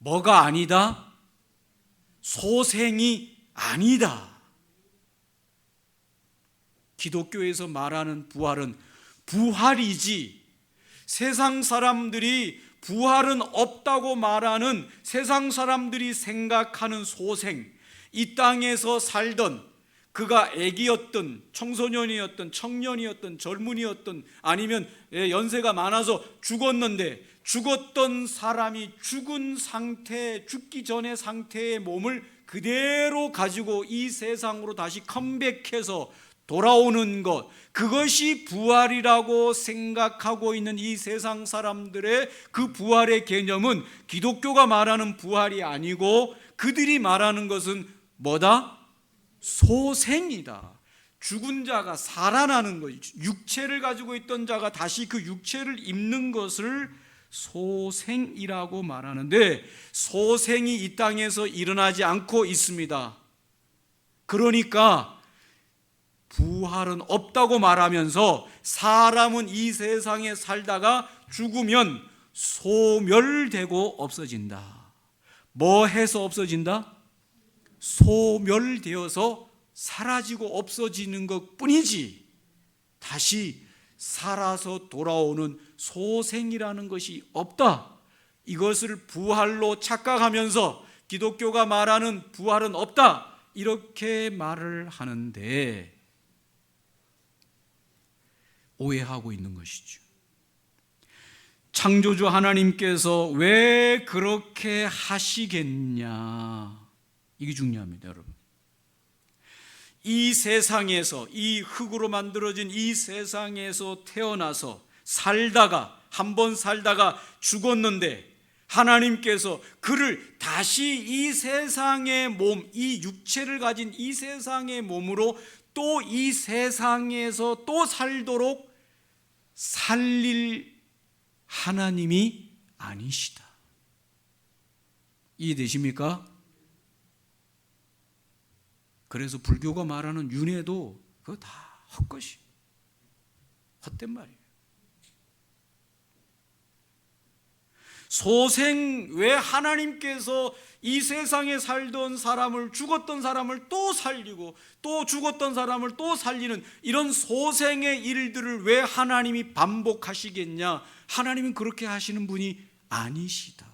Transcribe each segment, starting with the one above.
뭐가 아니다? 소생이 아니다. 기독교에서 말하는 부활은 부활이지, 세상 사람들이 부활은 없다고 말하는, 세상 사람들이 생각하는 소생, 이 땅에서 살던, 그가 애기였던, 청소년이었던, 청년이었던, 젊은이였던, 아니면 연세가 많아서 죽었는데 죽었던 사람이 죽은 상태, 죽기 전의 상태의 몸을 그대로 가지고 이 세상으로 다시 컴백해서 돌아오는 것, 그것이 부활이라고 생각하고 있는 이 세상 사람들의 그 부활의 개념은 기독교가 말하는 부활이 아니고, 그들이 말하는 것은 뭐다? 소생이다. 죽은 자가 살아나는 것, 육체를 가지고 있던 자가 다시 그 육체를 입는 것을 소생이라고 말하는데, 소생이 이 땅에서 일어나지 않고 있습니다. 그러니까 부활은 없다고 말하면서 사람은 이 세상에 살다가 죽으면 소멸되고 없어진다. 뭐 해서 없어진다? 소멸되어서 사라지고 없어지는 것 뿐이지, 다시 살아서 돌아오는 소생이라는 것이 없다. 이것을 부활로 착각하면서 기독교가 말하는 부활은 없다, 이렇게 말을 하는데 오해하고 있는 것이죠. 창조주 하나님께서 왜 그렇게 하시겠냐, 이게 중요합니다, 여러분. 이 세상에서, 이 흙으로 만들어진 이 세상에서 태어나서 살다가, 한번 살다가 죽었는데 하나님께서 그를 다시 이 세상의 몸, 이 육체를 가진 이 세상의 몸으로 또 이 세상에서 또 살도록 살릴 하나님이 아니시다. 이해되십니까? 그래서 불교가 말하는 윤회도 그거 다 헛것이, 헛된 말이에요. 소생, 왜 하나님께서 이 세상에 살던 사람을, 죽었던 사람을 또 살리고 또 죽었던 사람을 또 살리는 이런 소생의 일들을 왜 하나님이 반복하시겠냐? 하나님은 그렇게 하시는 분이 아니시다.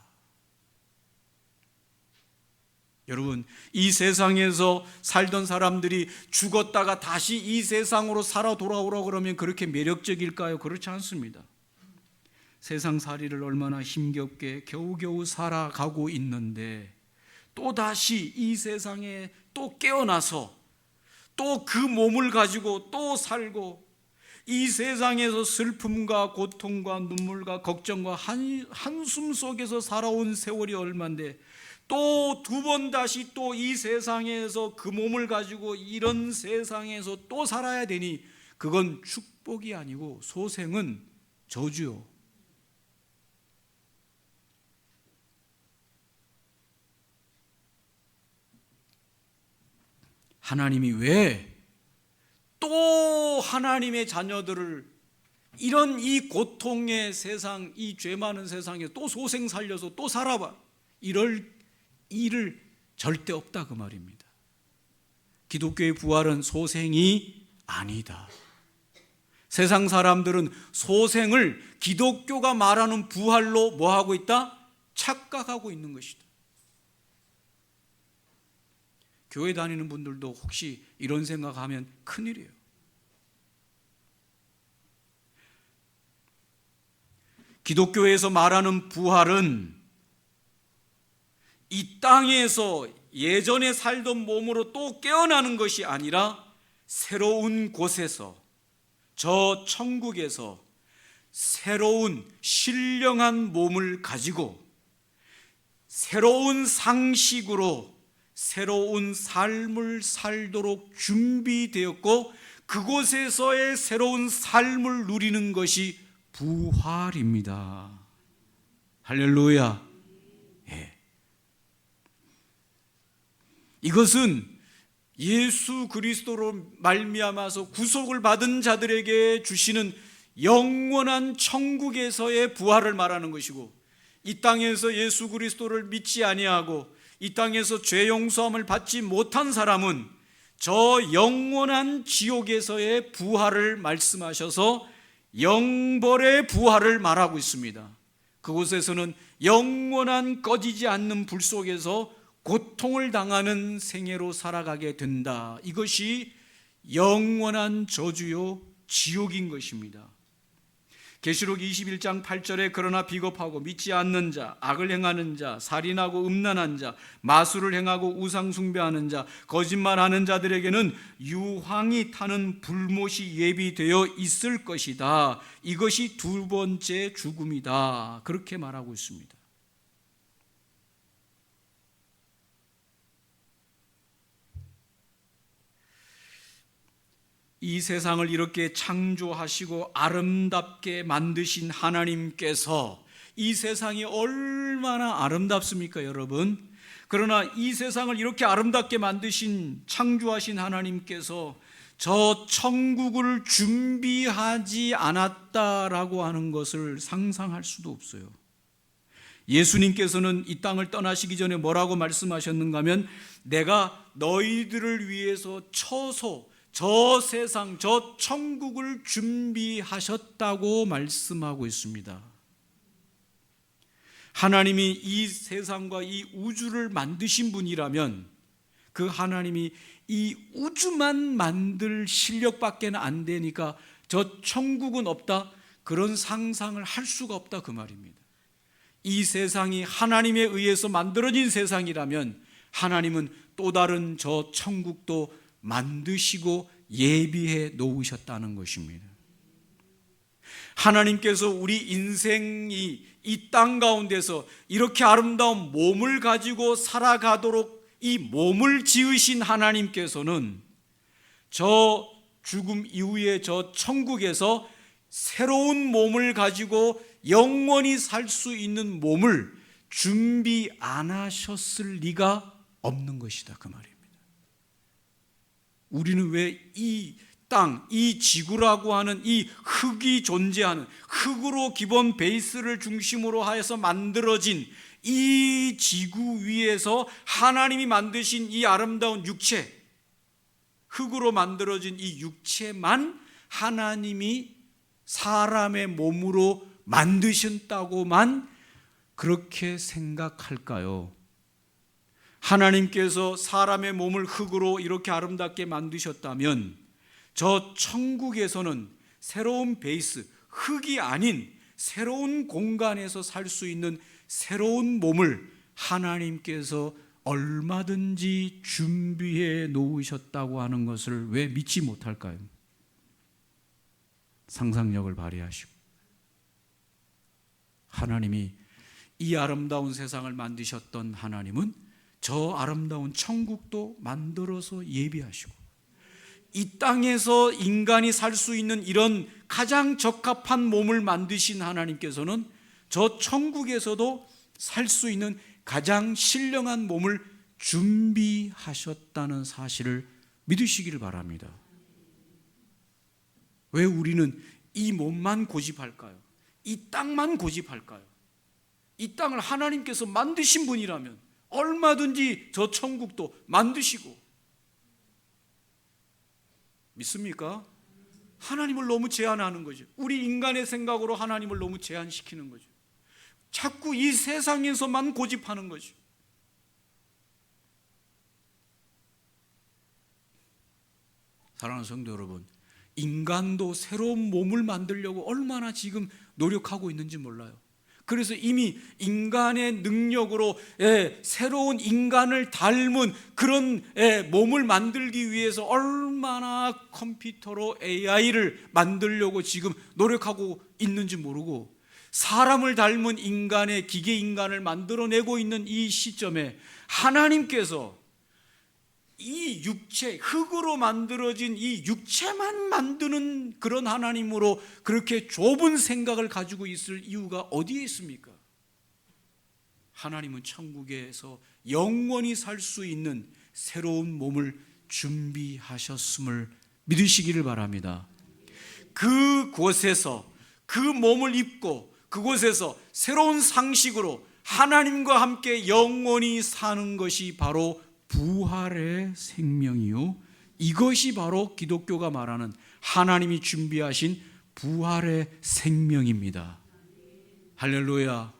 여러분, 이 세상에서 살던 사람들이 죽었다가 다시 이 세상으로 살아 돌아오라고 그러면 그렇게 매력적일까요? 그렇지 않습니다. 세상살이를 얼마나 힘겹게 겨우겨우 살아가고 있는데 또다시 이 세상에 또 깨어나서 또 그 몸을 가지고 또 살고, 이 세상에서 슬픔과 고통과 눈물과 걱정과 한숨 속에서 살아온 세월이 얼만데 또 두 번 다시 또 이 세상에서 그 몸을 가지고 이런 세상에서 또 살아야 되니, 그건 축복이 아니고 소생은 저주요. 하나님이 왜 또 하나님의 자녀들을 이런 이 고통의 세상, 이 죄 많은 세상에 또 소생 살려서 또 살아봐, 이럴 일을 절대 없다, 그 말입니다. 기독교의 부활은 소생이 아니다. 세상 사람들은 소생을 기독교가 말하는 부활로 뭐하고 있다? 착각하고 있는 것이다. 교회 다니는 분들도 혹시 이런 생각하면 큰일이에요. 기독교에서 말하는 부활은 이 땅에서 예전에 살던 몸으로 또 깨어나는 것이 아니라 새로운 곳에서, 저 천국에서 새로운 신령한 몸을 가지고 새로운 상식으로 새로운 삶을 살도록 준비되었고, 그곳에서의 새로운 삶을 누리는 것이 부활입니다. 할렐루야. 예. 이것은 예수 그리스도로 말미암아서 구속을 받은 자들에게 주시는 영원한 천국에서의 부활을 말하는 것이고, 이 땅에서 예수 그리스도를 믿지 아니하고 이 땅에서 죄 용서함을 받지 못한 사람은 저 영원한 지옥에서의 부활을 말씀하셔서 영벌의 부활을 말하고 있습니다. 그곳에서는 영원한 꺼지지 않는 불 속에서 고통을 당하는 생애로 살아가게 된다. 이것이 영원한 저주요 지옥인 것입니다. 계시록 21장 8절에 그러나 비겁하고 믿지 않는 자, 악을 행하는 자, 살인하고 음란한 자, 마술을 행하고 우상 숭배하는 자, 거짓말하는 자들에게는 유황이 타는 불못이 예비되어 있을 것이다. 이것이 두 번째 죽음이다. 그렇게 말하고 있습니다. 이 세상을 이렇게 창조하시고 아름답게 만드신 하나님께서 이 세상이 얼마나 아름답습니까, 여러분? 그러나 이 세상을 이렇게 아름답게 만드신 창조하신 하나님께서 저 천국을 준비하지 않았다라고 하는 것을 상상할 수도 없어요. 예수님께서는 이 땅을 떠나시기 전에 뭐라고 말씀하셨는가 하면 내가 너희들을 위해서 처소 저 세상, 저 천국을 준비하셨다고 말씀하고 있습니다. 하나님이 이 세상과 이 우주를 만드신 분이라면 그 하나님이 이 우주만 만들 실력밖에 안 되니까 저 천국은 없다, 그런 상상을 할 수가 없다 그 말입니다. 이 세상이 하나님에 의해서 만들어진 세상이라면 하나님은 또 다른 저 천국도 만드시고 예비해 놓으셨다는 것입니다. 하나님께서 우리 인생이 이 땅 가운데서 이렇게 아름다운 몸을 가지고 살아가도록 이 몸을 지으신 하나님께서는 저 죽음 이후에 저 천국에서 새로운 몸을 가지고 영원히 살 수 있는 몸을 준비 안 하셨을 리가 없는 것이다 그 말입니다. 우리는 왜 이 땅, 이 지구라고 하는 이 흙이 존재하는, 흙으로 기본 베이스를 중심으로 하여서 만들어진 이 지구 위에서 하나님이 만드신 이 아름다운 육체, 흙으로 만들어진 이 육체만 하나님이 사람의 몸으로 만드셨다고만 그렇게 생각할까요? 하나님께서 사람의 몸을 흙으로 이렇게 아름답게 만드셨다면 저 천국에서는 새로운 베이스, 흙이 아닌 새로운 공간에서 살 수 있는 새로운 몸을 하나님께서 얼마든지 준비해 놓으셨다고 하는 것을 왜 믿지 못할까요? 상상력을 발휘하시고 하나님이 이 아름다운 세상을 만드셨던 하나님은 저 아름다운 천국도 만들어서 예비하시고 이 땅에서 인간이 살 수 있는 이런 가장 적합한 몸을 만드신 하나님께서는 저 천국에서도 살 수 있는 가장 신령한 몸을 준비하셨다는 사실을 믿으시기를 바랍니다. 왜 우리는 이 몸만 고집할까요? 이 땅만 고집할까요? 이 땅을 하나님께서 만드신 분이라면 얼마든지 저 천국도 만드시고, 믿습니까? 하나님을 너무 제한하는 거죠. 우리 인간의 생각으로 하나님을 너무 제한시키는 거죠. 자꾸 이 세상에서만 고집하는 거죠. 사랑하는 성도 여러분, 인간도 새로운 몸을 만들려고 얼마나 지금 노력하고 있는지 몰라요. 그래서 이미 인간의 능력으로 새로운 인간을 닮은 그런 몸을 만들기 위해서 얼마나 컴퓨터로 AI를 만들려고 지금 노력하고 있는지 모르고, 사람을 닮은 인간의 기계 인간을 만들어내고 있는 이 시점에 하나님께서 이 육체, 흙으로 만들어진 이 육체만 만드는 그런 하나님으로 그렇게 좁은 생각을 가지고 있을 이유가 어디에 있습니까? 하나님은 천국에서 영원히 살 수 있는 새로운 몸을 준비하셨음을 믿으시기를 바랍니다. 그곳에서 그 몸을 입고 그곳에서 새로운 상식으로 하나님과 함께 영원히 사는 것이 바로 부활의 생명이요, 이것이 바로 기독교가 말하는 하나님이 준비하신 부활의 생명입니다. 할렐루야.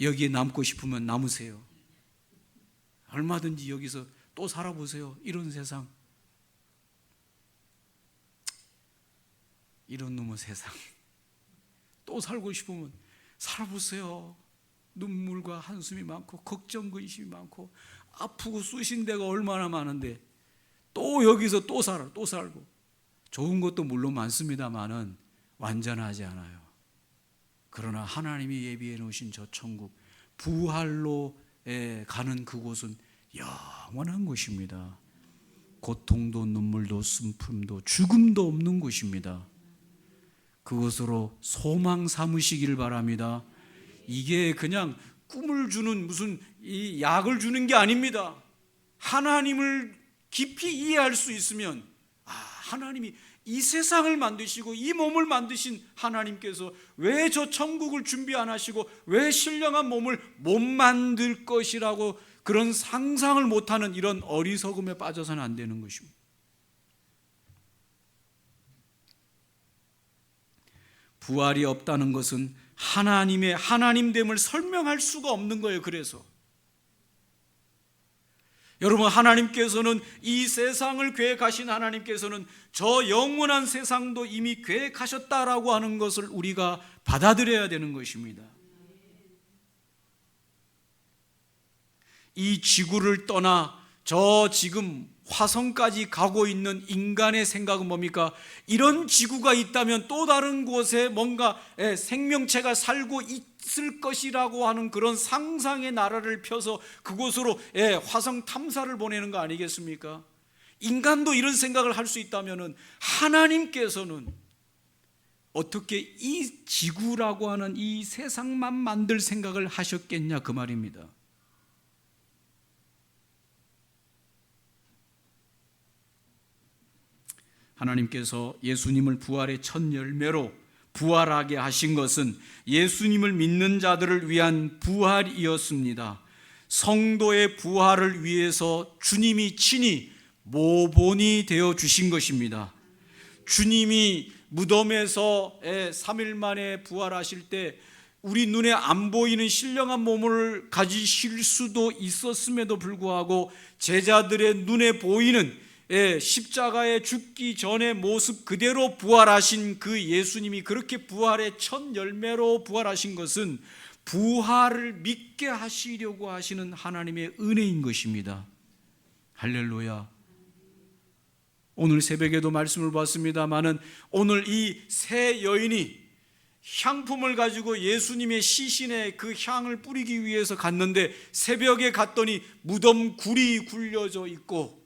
여기에 남고 싶으면 남으세요. 얼마든지 여기서 또 살아보세요. 이런 세상, 이런 놈의 세상 또 살고 싶으면 살아보세요. 눈물과 한숨이 많고 걱정 근심이 많고 아프고 쑤신 데가 얼마나 많은데 또 여기서 또 살아, 또 살고. 좋은 것도 물론 많습니다만은 완전하지 않아요. 그러나 하나님이 예비해 놓으신 저 천국, 부활로 가는 그곳은 영원한 곳입니다. 고통도 눈물도 슬픔도 죽음도 없는 곳입니다. 그것으로 소망 삼으시길 바랍니다. 이게 그냥 꿈을 주는 무슨 이 약을 주는 게 아닙니다. 하나님을 깊이 이해할 수 있으면, 하나님이 이 세상을 만드시고 이 몸을 만드신 하나님께서 왜 저 천국을 준비 안 하시고 왜 신령한 몸을 못 만들 것이라고 그런 상상을 못하는 이런 어리석음에 빠져서는 안 되는 것입니다. 부활이 없다는 것은 하나님의 하나님됨을 설명할 수가 없는 거예요. 그래서 여러분, 하나님께서는 이 세상을 계획하신 하나님께서는 저 영원한 세상도 이미 계획하셨다라고 하는 것을 우리가 받아들여야 되는 것입니다. 이 지구를 떠나 저 지금 화성까지 가고 있는 인간의 생각은 뭡니까? 이런 지구가 있다면 또 다른 곳에 뭔가 생명체가 살고 있을 것이라고 하는 그런 상상의 나라를 펴서 그곳으로 화성 탐사를 보내는 거 아니겠습니까? 인간도 이런 생각을 할 수 있다면 하나님께서는 어떻게 이 지구라고 하는 이 세상만 만들 생각을 하셨겠냐, 그 말입니다. 하나님께서 예수님을 부활의 첫 열매로 부활하게 하신 것은 예수님을 믿는 자들을 위한 부활이었습니다. 성도의 부활을 위해서 주님이 친히 모본이 되어 주신 것입니다. 주님이 무덤에서 3일 만에 부활하실 때 우리 눈에 안 보이는 신령한 몸을 가지실 수도 있었음에도 불구하고 제자들의 눈에 보이는 십자가에 죽기 전의 모습 그대로 부활하신 그 예수님이 그렇게 부활의 첫 열매로 부활하신 것은 부활을 믿게 하시려고 하시는 하나님의 은혜인 것입니다. 할렐루야. 오늘 새벽에도 말씀을 봤습니다마는 오늘 이 세 여인이 향품을 가지고 예수님의 시신에 그 향을 뿌리기 위해서 갔는데 새벽에 갔더니 무덤 굴이 굴려져 있고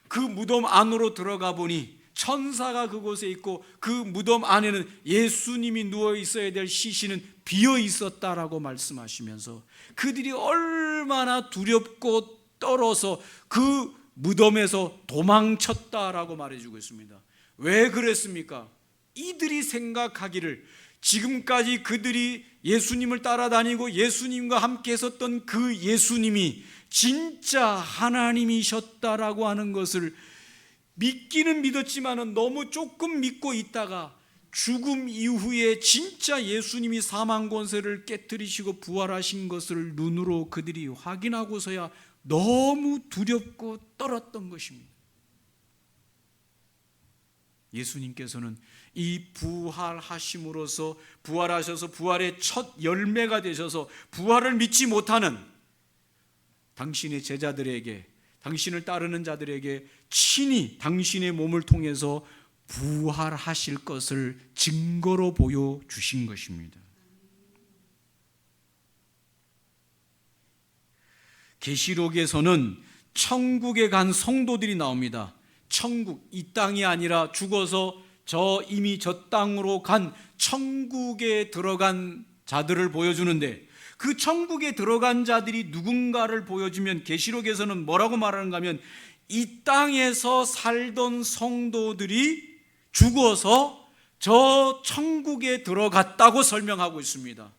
그 무덤 안으로 들어가 보니 천사가 그곳에 있고 그 무덤 안에는 예수님이 누워 있어야 될 시신은 비어 있었다라고 말씀하시면서 그들이 얼마나 두렵고 떨어서 그 무덤에서 도망쳤다라고 말해주고 있습니다. 왜 그랬습니까? 이들이 생각하기를 지금까지 그들이 예수님을 따라다니고 예수님과 함께 있었던 그 예수님이 진짜 하나님이셨다라고 하는 것을 믿기는 믿었지만 너무 조금 믿고 있다가 죽음 이후에 진짜 예수님이 사망 권세를 깨뜨리시고 부활하신 것을 눈으로 그들이 확인하고서야 너무 두렵고 떨었던 것입니다. 예수님께서는 이 부활하심으로써 부활하셔서 부활의 첫 열매가 되셔서 부활을 믿지 못하는 당신의 제자들에게, 당신을 따르는 자들에게 친히 당신의 몸을 통해서 부활하실 것을 증거로 보여주신 것입니다. 계시록에서는 천국에 간 성도들이 나옵니다. 천국, 이 땅이 아니라 죽어서 이미 저 땅으로 간 천국에 들어간 자들을 보여주는데 그 천국에 들어간 자들이 누군가를 보여주면 계시록에서는 뭐라고 말하는가 하면 이 땅에서 살던 성도들이 죽어서 저 천국에 들어갔다고 설명하고 있습니다.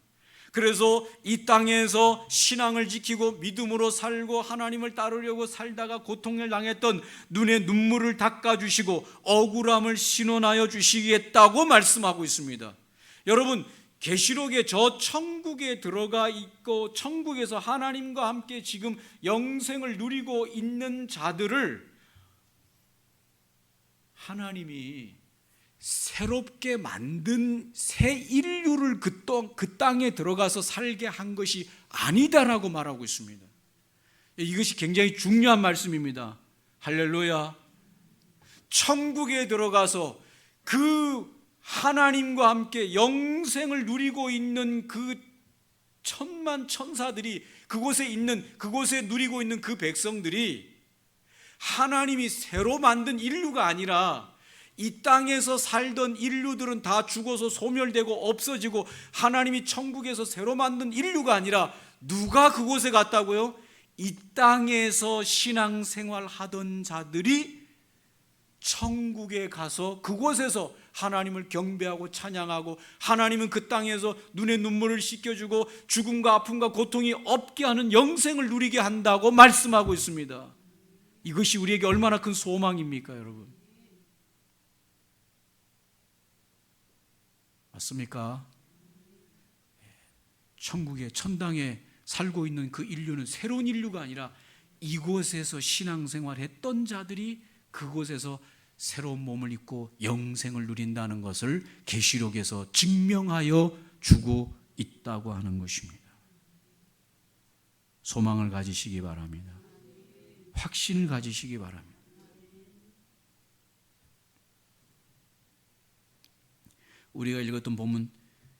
그래서 이 땅에서 신앙을 지키고 믿음으로 살고 하나님을 따르려고 살다가 고통을 당했던 눈에 눈물을 닦아주시고 억울함을 신원하여 주시겠다고 말씀하고 있습니다. 여러분, 계시록에 저 천국에 들어가 있고 천국에서 하나님과 함께 지금 영생을 누리고 있는 자들을 하나님이 새롭게 만든 새 인류를 그 땅에 들어가서 살게 한 것이 아니다라고 말하고 있습니다. 이것이 굉장히 중요한 말씀입니다. 할렐루야. 천국에 들어가서 그 하나님과 함께 영생을 누리고 있는 그 천만 천사들이 그곳에 누리고 있는 그 백성들이 하나님이 새로 만든 인류가 아니라 이 땅에서 살던 인류들은 다 죽어서 소멸되고 없어지고 하나님이 천국에서 새로 만든 인류가 아니라 누가 그곳에 갔다고요? 이 땅에서 신앙생활 하던 자들이 천국에 가서 그곳에서 하나님을 경배하고 찬양하고 하나님은 그 땅에서 눈의 눈물을 씻겨주고 죽음과 아픔과 고통이 없게 하는 영생을 누리게 한다고 말씀하고 있습니다. 이것이 우리에게 얼마나 큰 소망입니까, 여러분? 맞습니까? 천국에 천당에 살고 있는 그 인류는 새로운 인류가 아니라 이곳에서 신앙생활 했던 자들이 그곳에서 새로운 몸을 입고 영생을 누린다는 것을 계시록에서 증명하여 주고 있다고 하는 것입니다. 소망을 가지시기 바랍니다. 확신을 가지시기 바랍니다. 우리가 읽었던 본문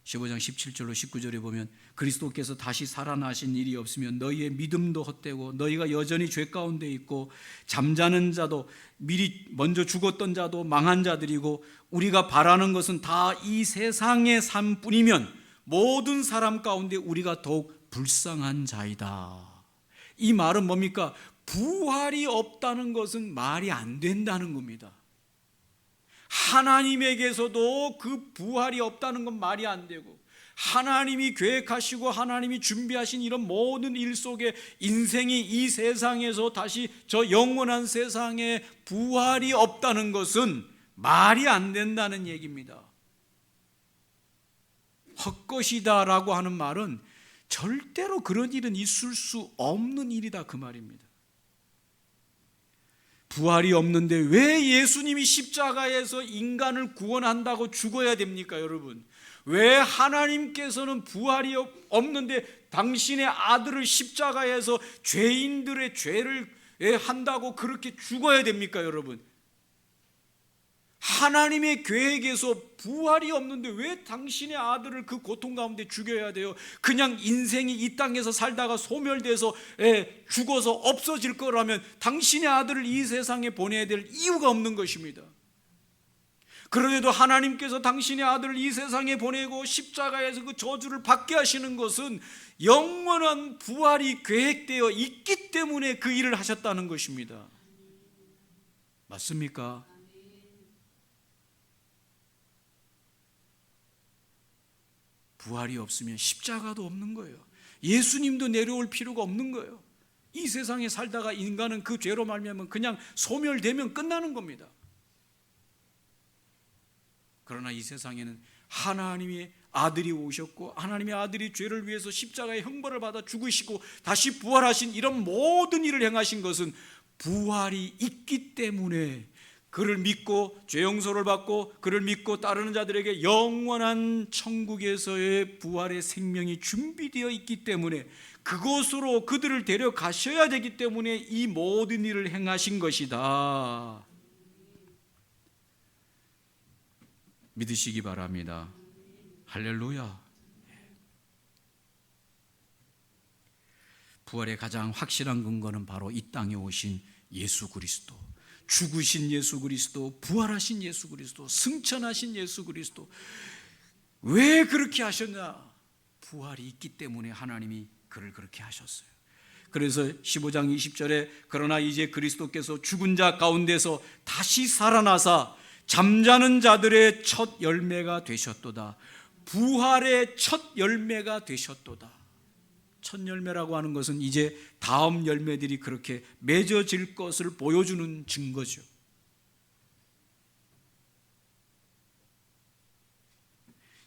15장 17절로 19절에 보면 그리스도께서 다시 살아나신 일이 없으면 너희의 믿음도 헛되고 너희가 여전히 죄 가운데 있고 잠자는 자도 미리 먼저 죽었던 자도 망한 자들이고 우리가 바라는 것은 다 이 세상의 삶뿐이면 모든 사람 가운데 우리가 더욱 불쌍한 자이다. 이 말은 뭡니까? 부활이 없다는 것은 말이 안 된다는 겁니다. 하나님에게서도 그 부활이 없다는 건 말이 안 되고 하나님이 계획하시고 하나님이 준비하신 이런 모든 일 속에 인생이 이 세상에서 다시 저 영원한 세상에 부활이 없다는 것은 말이 안 된다는 얘기입니다. 헛것이다라고 하는 말은 절대로 그런 일은 있을 수 없는 일이다 그 말입니다. 부활이 없는데 왜 예수님이 십자가에서 인간을 구원한다고 죽어야 됩니까, 여러분? 왜 하나님께서는 부활이 없는데 당신의 아들을 십자가에서 죄인들의 죄를 한다고 그렇게 죽어야 됩니까, 여러분? 하나님의 계획에서 부활이 없는데 왜 당신의 아들을 그 고통 가운데 죽여야 돼요? 그냥 인생이 이 땅에서 살다가 소멸돼서 죽어서 없어질 거라면 당신의 아들을 이 세상에 보내야 될 이유가 없는 것입니다. 그런데도 하나님께서 당신의 아들을 이 세상에 보내고 십자가에서 그 저주를 받게 하시는 것은 영원한 부활이 계획되어 있기 때문에 그 일을 하셨다는 것입니다. 맞습니까? 부활이 없으면 십자가도 없는 거예요. 예수님도 내려올 필요가 없는 거예요. 이 세상에 살다가 인간은 그 죄로 말미암아 그냥 소멸되면 끝나는 겁니다. 그러나 이 세상에는 하나님의 아들이 오셨고 하나님의 아들이 죄를 위해서 십자가의 형벌을 받아 죽으시고 다시 부활하신 이런 모든 일을 행하신 것은 부활이 있기 때문에 그를 믿고 죄 용서를 받고 그를 믿고 따르는 자들에게 영원한 천국에서의 부활의 생명이 준비되어 있기 때문에 그곳으로 그들을 데려가셔야 되기 때문에 이 모든 일을 행하신 것이다. 믿으시기 바랍니다. 할렐루야. 부활의 가장 확실한 근거는 바로 이 땅에 오신 예수 그리스도, 죽으신 예수 그리스도, 부활하신 예수 그리스도, 승천하신 예수 그리스도. 왜 그렇게 하셨냐? 부활이 있기 때문에 하나님이 그를 그렇게 하셨어요. 그래서 15장 20절에 그러나 이제 그리스도께서 죽은 자 가운데서 다시 살아나사 잠자는 자들의 첫 열매가 되셨도다. 부활의 첫 열매가 되셨도다. 첫 열매라고 하는 것은 이제 다음 열매들이 그렇게 맺어질 것을 보여주는 증거죠.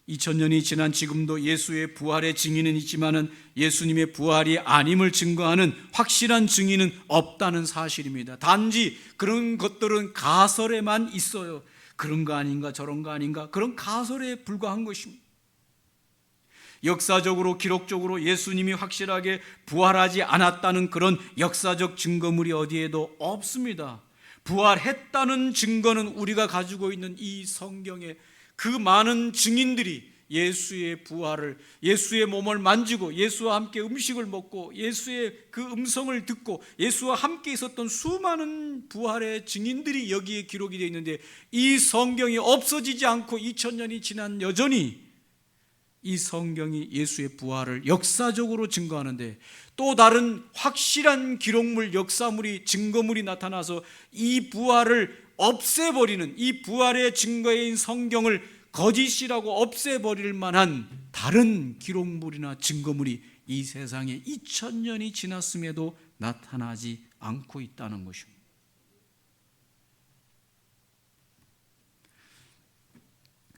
(2000년이) 지난 지금도 예수의 부활의 증인은 있지만은 예수님의 부활이 아님을 증거하는 확실한 증인은 없다는 사실입니다. 단지 그런 것들은 가설에만 있어요. 그런 거 아닌가 저런 거 아닌가, 그런 가설에 불과한 것입니다. 역사적으로 기록적으로 예수님이 확실하게 부활하지 않았다는 그런 역사적 증거물이 어디에도 없습니다. 부활했다는 증거는 우리가 가지고 있는 이 성경에 그 많은 증인들이 예수의 부활을, 예수의 몸을 만지고 예수와 함께 음식을 먹고 예수의 그 음성을 듣고 예수와 함께 있었던 수많은 부활의 증인들이 여기에 기록이 되어 있는데, 이 성경이 없어지지 않고 2000년이 지난 여전히 이 성경이 예수의 부활을 역사적으로 증거하는데, 또 다른 확실한 기록물, 역사물이, 증거물이 나타나서 이 부활을 없애버리는, 이 부활의 증거인 성경을 거짓이라고 없애버릴 만한 다른 기록물이나 증거물이 이 세상에 2000년이 지났음에도 나타나지 않고 있다는 것입니다.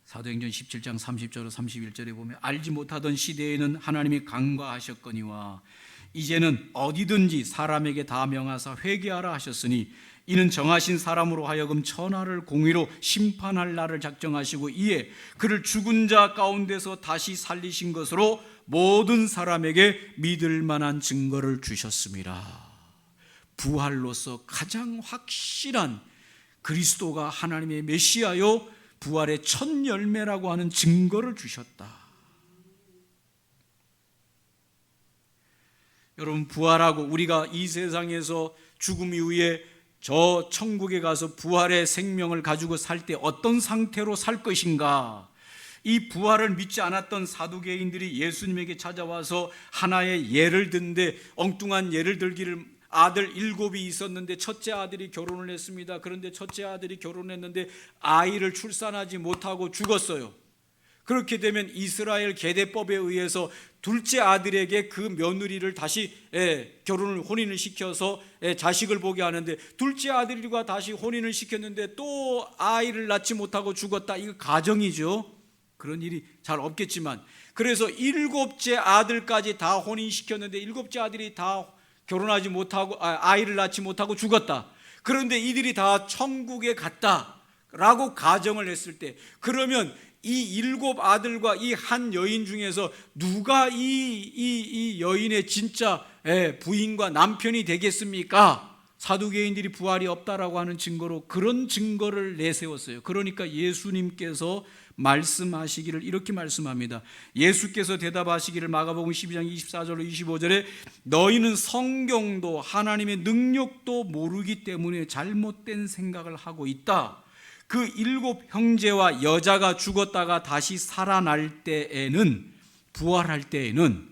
사도행전 17장 30절 31절에 보면 알지 못하던 시대에는 하나님이 간과하셨거니와 이제는 어디든지 사람에게 다 명하사 회개하라 하셨으니 이는 정하신 사람으로 하여금 천하를 공의로 심판할 날을 작정하시고 이에 그를 죽은 자 가운데서 다시 살리신 것으로 모든 사람에게 믿을 만한 증거를 주셨습니다. 부활로서 가장 확실한 그리스도가 하나님의 메시아요 부활의 첫 열매라고 하는 증거를 주셨다. 여러분, 부활하고 우리가 이 세상에서 죽음 이후에 저 천국에 가서 부활의 생명을 가지고 살 때 어떤 상태로 살 것인가, 이 부활을 믿지 않았던 사두개인들이 예수님에게 찾아와서 하나의 예를 든데, 엉뚱한 예를 들기를, 아들 7이 있었는데 첫째 아들이 결혼을 했습니다. 그런데 첫째 아들이 결혼했는데 아이를 출산하지 못하고 죽었어요. 그렇게 되면 이스라엘 계대법에 의해서 둘째 아들에게 그 며느리를 다시 혼인을 시켜서 자식을 보게 하는데, 둘째 아들과 다시 혼인을 시켰는데 또 아이를 낳지 못하고 죽었다. 이거 가정이죠. 그런 일이 잘 없겠지만, 그래서 7째 아들까지 다 혼인시켰는데 7째 아들이 다 결혼하지 못하고 아이를 낳지 못하고 죽었다. 그런데 이들이 다 천국에 갔다라고 가정을 했을 때, 그러면 이 7 아들과 이 한 여인 중에서 누가 이 여인의 진짜 부인과 남편이 되겠습니까? 사두개인들이 부활이 없다라고 하는 증거로 그런 증거를 내세웠어요. 그러니까 예수님께서 말씀하시기를 이렇게 말씀합니다. 예수께서 대답하시기를 마가복음 12장 24절로 25절에 너희는 성경도 하나님의 능력도 모르기 때문에 잘못된 생각을 하고 있다. 그 7 형제와 여자가 죽었다가 다시 살아날 때에는, 부활할 때에는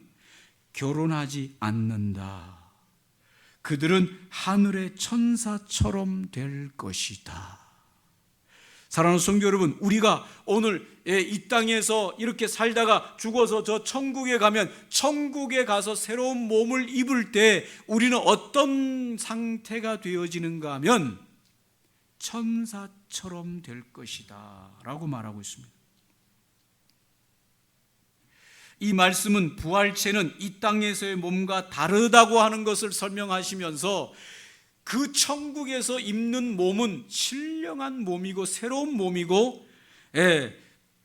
결혼하지 않는다. 그들은 하늘의 천사처럼 될 것이다. 사랑하는 성도 여러분, 우리가 오늘 이 땅에서 이렇게 살다가 죽어서 저 천국에 가면, 천국에 가서 새로운 몸을 입을 때 우리는 어떤 상태가 되어지는가 하면 천사처럼 될 것이다 라고 말하고 있습니다. 이 말씀은 부활체는 이 땅에서의 몸과 다르다고 하는 것을 설명하시면서, 그 천국에서 입는 몸은 신령한 몸이고 새로운 몸이고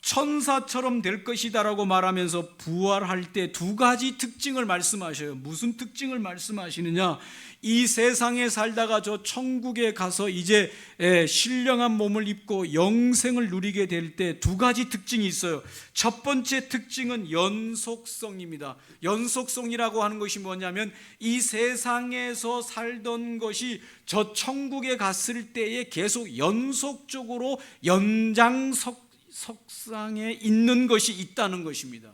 천사처럼 될 것이다 라고 말하면서 부활할 때 2가지 특징을 말씀하셔요. 무슨 특징을 말씀하시느냐, 이 세상에 살다가 저 천국에 가서 이제 신령한 몸을 입고 영생을 누리게 될 때 2가지 특징이 있어요. 첫 번째 특징은 연속성입니다. 연속성이라고 하는 것이 뭐냐면, 이 세상에서 살던 것이 저 천국에 갔을 때에 계속 연속적으로 연장석상에 있는 것이 있다는 것입니다.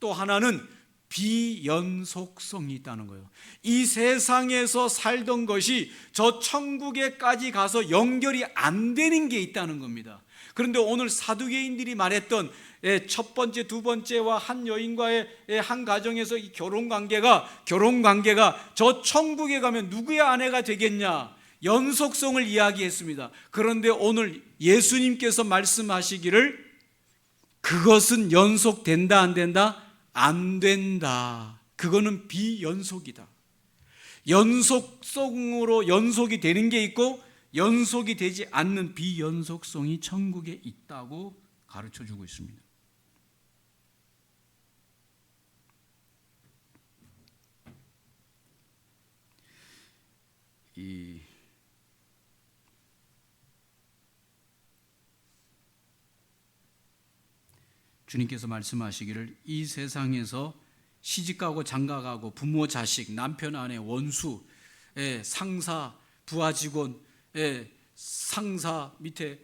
또 하나는 비연속성이 있다는 거예요. 이 세상에서 살던 것이 저 천국에까지 가서 연결이 안 되는 게 있다는 겁니다. 그런데 오늘 사두개인들이 말했던 첫 번째, 두 번째와 한 여인과의 한 가정에서 이 결혼 관계가 저 천국에 가면 누구의 아내가 되겠냐, 연속성을 이야기했습니다. 그런데 오늘 예수님께서 말씀하시기를 그것은 연속된다 안 된다? 안 된다. 그거는 비연속이다. 연속성으로 연속이 되는 게 있고 연속이 되지 않는 비연속성이 천국에 있다고 가르쳐 주고 있습니다. 주님께서 말씀하시기를 이 세상에서 시집가고 장가가고 부모 자식 남편 아내 원수 상사 부하 직원 상사 밑에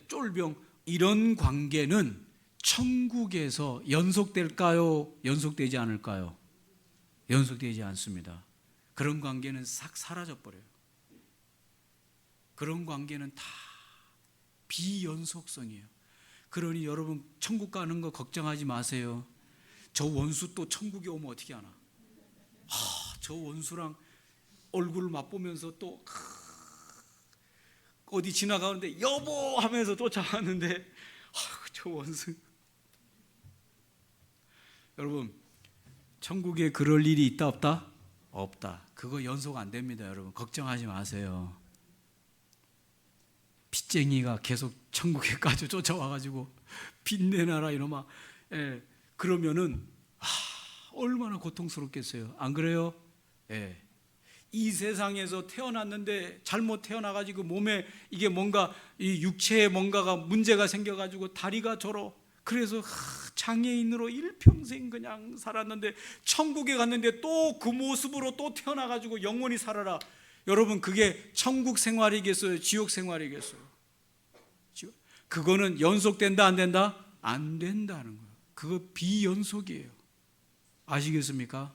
쫄병 이런 관계는 천국에서 연속될까요? 연속되지 않을까요? 연속되지 않습니다. 그런 관계는 싹 사라져 버려요. 그런 관계는 다 비연속성이에요. 그러니 여러분 천국 가는 거 걱정하지 마세요. 저 원수 또 천국에 오면 어떻게 하나? 저 원수랑 얼굴을 맛보면서 또 어디 지나가는데 여보 하면서 쫓아가는데 저 원수. 여러분 천국에 그럴 일이 있다 없다? 없다. 그거 연속 안 됩니다. 여러분 걱정하지 마세요. 빚쟁이가 계속 천국에까지 쫓아와가지고 빚내놔라 이놈아. 그러면은 얼마나 고통스럽겠어요. 안 그래요? 이 세상에서 태어났는데 잘못 태어나가지고 몸에 이게 뭔가 이 육체에 뭔가가 문제가 생겨가지고 다리가 저러. 그래서 장애인으로 일평생 그냥 살았는데 천국에 갔는데 또 그 모습으로 또 태어나가지고 영원히 살아라. 여러분 그게 천국 생활이겠어요? 지옥 생활이겠어요? 그거는 연속된다 안 된다? 안 된다는 거예요. 그거 비연속이에요. 아시겠습니까?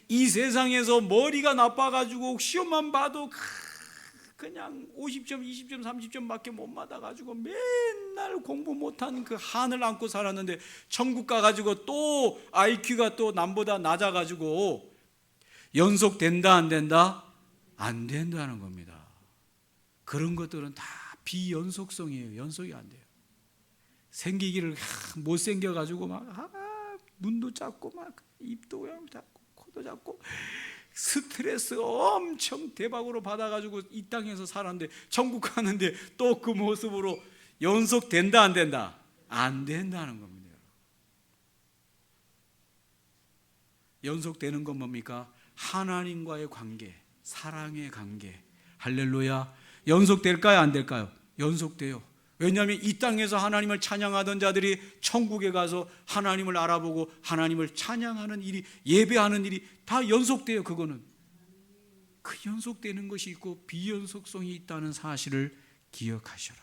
이 세상에서 머리가 나빠가지고 시험만 봐도 그냥 50점, 20점, 30점 밖에 못 받아가지고 맨날 공부 못한 그 한을 안고 살았는데 천국 가가지고 또 IQ가 또 남보다 낮아가지고 연속된다 안 된다? 안 된다는 겁니다. 그런 것들은 다 비연속성이에요. 연속이 안 돼요. 생기기를 못생겨가지고 막 눈도 작고 막 입도 작고 코도 작고 스트레스 엄청 대박으로 받아가지고 이 땅에서 살았는데 천국 가는데 또 그 모습으로 연속된다 안 된다? 안 된다는 겁니다. 연속되는 건 뭡니까? 하나님과의 관계, 사랑의 관계. 할렐루야. 연속될까요? 안 될까요? 연속돼요. 왜냐하면 이 땅에서 하나님을 찬양하던 자들이 천국에 가서 하나님을 알아보고 하나님을 찬양하는 일이, 예배하는 일이 다 연속돼요. 그거는 그 연속되는 것이 있고 비연속성이 있다는 사실을 기억하셔라.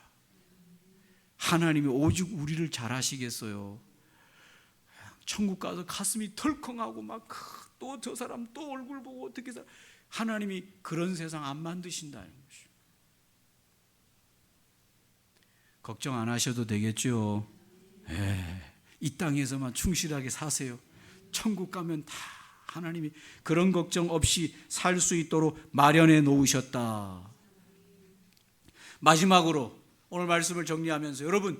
하나님이 오직 우리를 잘 아시겠어요. 천국 가서 가슴이 덜컹하고 막 또 저 사람 또 얼굴 보고 어떻게 살아. 하나님이 그런 세상 안 만드신다는 것이죠. 걱정 안 하셔도 되겠죠. 이 땅에서만 충실하게 사세요. 천국 가면 다 하나님이 그런 걱정 없이 살 수 있도록 마련해 놓으셨다. 마지막으로 오늘 말씀을 정리하면서 여러분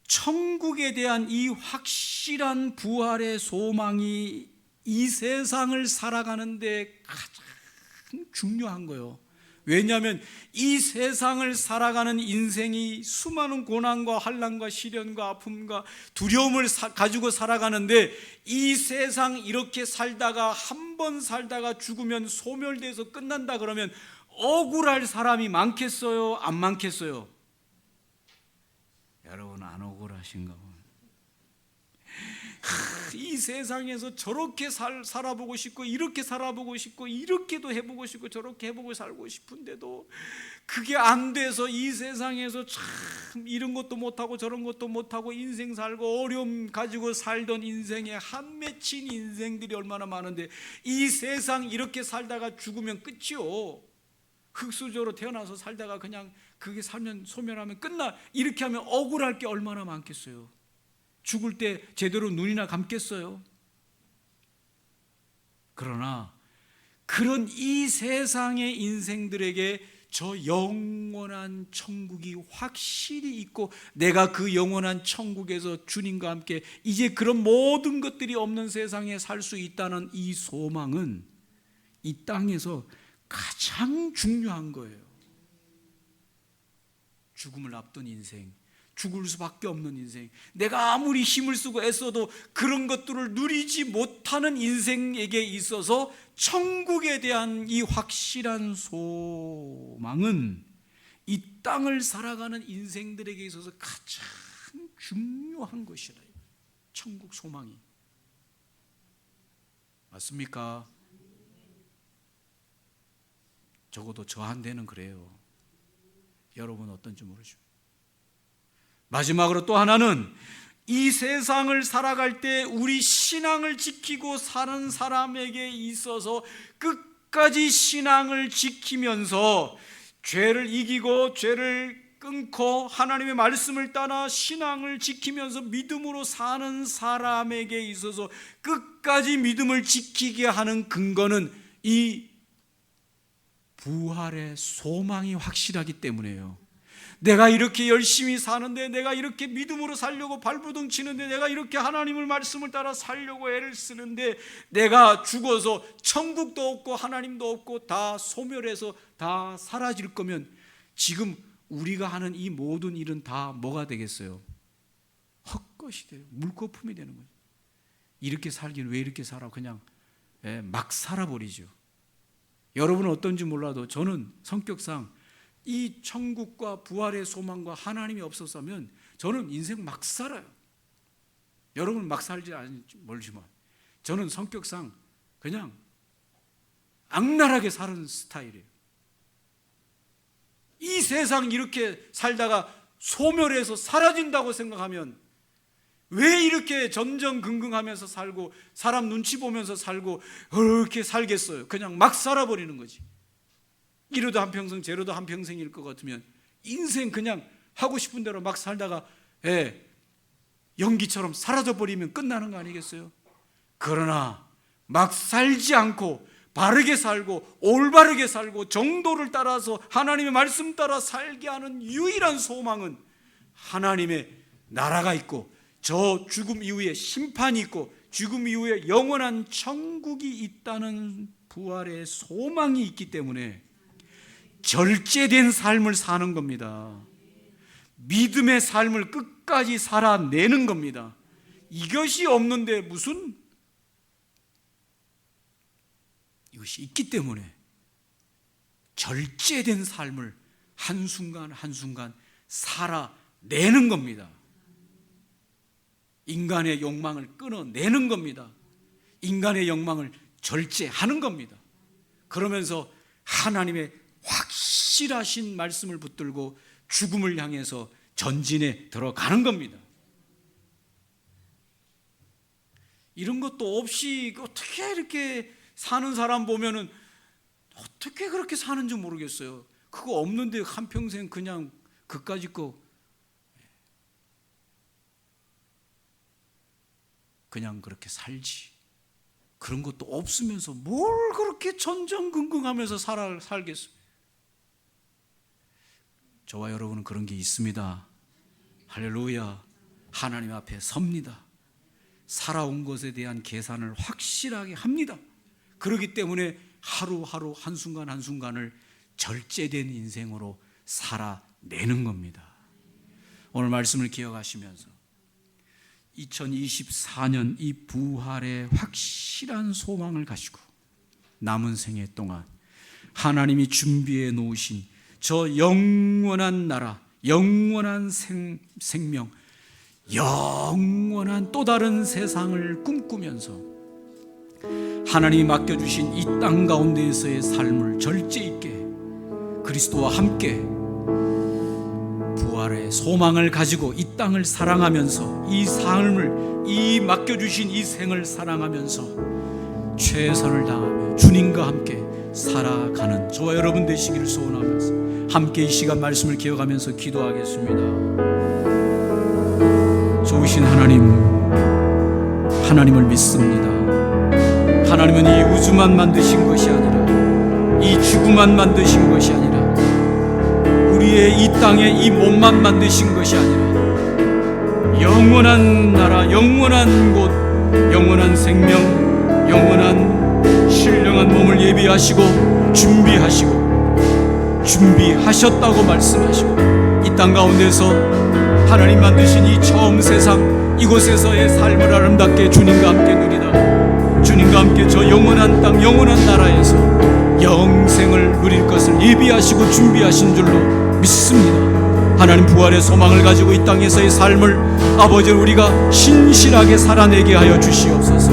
천국에 대한 이 확실한 부활의 소망이 이 세상을 살아가는데 가장 중요한 거예요. 왜냐하면 이 세상을 살아가는 인생이 수많은 고난과 환난과 시련과 아픔과 두려움을 가지고 살아가는데 이 세상 이렇게 살다가 한 번 살다가 죽으면 소멸돼서 끝난다 그러면 억울할 사람이 많겠어요? 안 많겠어요? 여러분 안 억울하신가 보네. 이 세상에서 저렇게 살아보고 싶고 이렇게 살아보고 싶고 이렇게도 해보고 싶고 저렇게 해보고 살고 싶은데도 그게 안 돼서 이 세상에서 참 이런 것도 못하고 저런 것도 못하고 인생 살고 어려움 가지고 살던 인생에 한 맺힌 인생들이 얼마나 많은데, 이 세상 이렇게 살다가 죽으면 끝이요. 흙수저로 태어나서 살다가 그냥 그게 살면 소멸하면 끝나, 이렇게 하면 억울할 게 얼마나 많겠어요. 죽을 때 제대로 눈이나 감겠어요? 그러나 그런 이 세상의 인생들에게 저 영원한 천국이 확실히 있고, 내가 그 영원한 천국에서 주님과 함께 이제 그런 모든 것들이 없는 세상에 살 수 있다는 이 소망은 이 땅에서 가장 중요한 거예요. 죽음을 앞둔 인생, 죽을 수밖에 없는 인생, 내가 아무리 힘을 쓰고 애써도 그런 것들을 누리지 못하는 인생에게 있어서 천국에 대한 이 확실한 소망은 이 땅을 살아가는 인생들에게 있어서 가장 중요한 것이다. 천국 소망이. 맞습니까? 적어도 저한테는 그래요. 여러분 어떤지 모르죠. 마지막으로 또 하나는, 이 세상을 살아갈 때 우리 신앙을 지키고 사는 사람에게 있어서 끝까지 신앙을 지키면서 죄를 이기고 죄를 끊고 하나님의 말씀을 따라 신앙을 지키면서 믿음으로 사는 사람에게 있어서 끝까지 믿음을 지키게 하는 근거는 이 부활의 소망이 확실하기 때문에요. 내가 이렇게 열심히 사는데, 내가 이렇게 믿음으로 살려고 발버둥 치는데, 내가 이렇게 하나님의 말씀을 따라 살려고 애를 쓰는데, 내가 죽어서 천국도 없고 하나님도 없고 다 소멸해서 다 사라질 거면 지금 우리가 하는 이 모든 일은 다 뭐가 되겠어요? 헛것이 돼요. 물거품이 되는 거죠. 이렇게 살기는 왜 이렇게 살아? 그냥 막 살아버리죠. 여러분은 어떤지 몰라도 저는 성격상 이 천국과 부활의 소망과 하나님이 없었으면 저는 인생 막 살아요. 여러분은 막 살지 않을지 모르지만 저는 성격상 그냥 악랄하게 사는 스타일이에요. 이 세상 이렇게 살다가 소멸해서 사라진다고 생각하면 왜 이렇게 전전긍긍하면서 살고 사람 눈치 보면서 살고 그렇게 살겠어요? 그냥 막 살아버리는 거지. 이러도 한평생 저러도 한평생일 것 같으면 인생 그냥 하고 싶은 대로 막 살다가 연기처럼 사라져버리면 끝나는 거 아니겠어요? 그러나 막 살지 않고 바르게 살고 올바르게 살고 정도를 따라서 하나님의 말씀 따라 살게 하는 유일한 소망은 하나님의 나라가 있고 저 죽음 이후에 심판이 있고 죽음 이후에 영원한 천국이 있다는 부활의 소망이 있기 때문에 절제된 삶을 사는 겁니다. 믿음의 삶을 끝까지 살아내는 겁니다. 이것이 없는데 무슨, 이것이 있기 때문에 절제된 삶을 한순간 한순간 살아내는 겁니다. 인간의 욕망을 끊어내는 겁니다. 인간의 욕망을 절제하는 겁니다. 그러면서 하나님의 확실하신 말씀을 붙들고 죽음을 향해서 전진에 들어가는 겁니다. 이런 것도 없이 어떻게 이렇게 사는 사람 보면은 어떻게 그렇게 사는지 모르겠어요. 그거 없는데 한평생 그냥 그까짓 거 그냥 그렇게 살지. 그런 것도 없으면서 뭘 그렇게 전전긍긍하면서 살겠어요? 저와 여러분은 그런 게 있습니다. 할렐루야. 하나님 앞에 섭니다. 살아온 것에 대한 계산을 확실하게 합니다. 그렇기 때문에 하루하루 한순간 한순간을 절제된 인생으로 살아내는 겁니다. 오늘 말씀을 기억하시면서 2024년 이 부활의 확실한 소망을 가지고 남은 생애 동안 하나님이 준비해 놓으신 저 영원한 나라, 영원한 생명, 영원한 또 다른 세상을 꿈꾸면서 하나님이 맡겨주신 이 땅 가운데에서의 삶을 절제 있게 그리스도와 함께 부활의 소망을 가지고 이 땅을 사랑하면서 이 삶을, 이 맡겨주신 이 생을 사랑하면서 최선을 다하며 주님과 함께 살아가는 저와 여러분 되시기를 소원하면서 함께 이 시간 말씀을 기억하면서 기도하겠습니다. 좋으신 하나님을 믿습니다. 하나님은 이 우주만 만드신 것이 아니라, 이 지구만 만드신 것이 아니라, 우리의 이 땅에 이 몸만 만드신 것이 아니라 영원한 나라, 영원한 곳, 영원한 생명, 영원한 신령한 몸을 예비하시고 준비하셨다고 말씀하시고, 이 땅 가운데서 하나님 만드신 이 처음 세상, 이곳에서의 삶을 아름답게 주님과 함께 누리다, 주님과 함께 저 영원한 땅, 영원한 나라에서 영생을 누릴 것을 예비하시고 준비하신 줄로 믿습니다. 하나님, 부활의 소망을 가지고 이 땅에서의 삶을 아버지 우리가 신실하게 살아내게 하여 주시옵소서.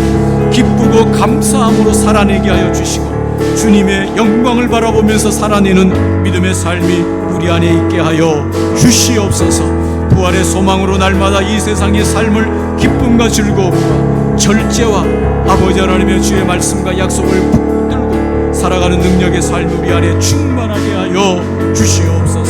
기쁘고 감사함으로 살아내게 하여 주시고 주님의 영광을 바라보면서 살아내는 믿음의 삶이 우리 안에 있게 하여 주시옵소서. 부활의 소망으로 날마다 이 세상의 삶을 기쁨과 즐거움과 절제와 아버지 하나님의 주의 말씀과 약속을 붙들고 살아가는 능력의 삶이 우리 안에 충만하게 하여 주시옵소서.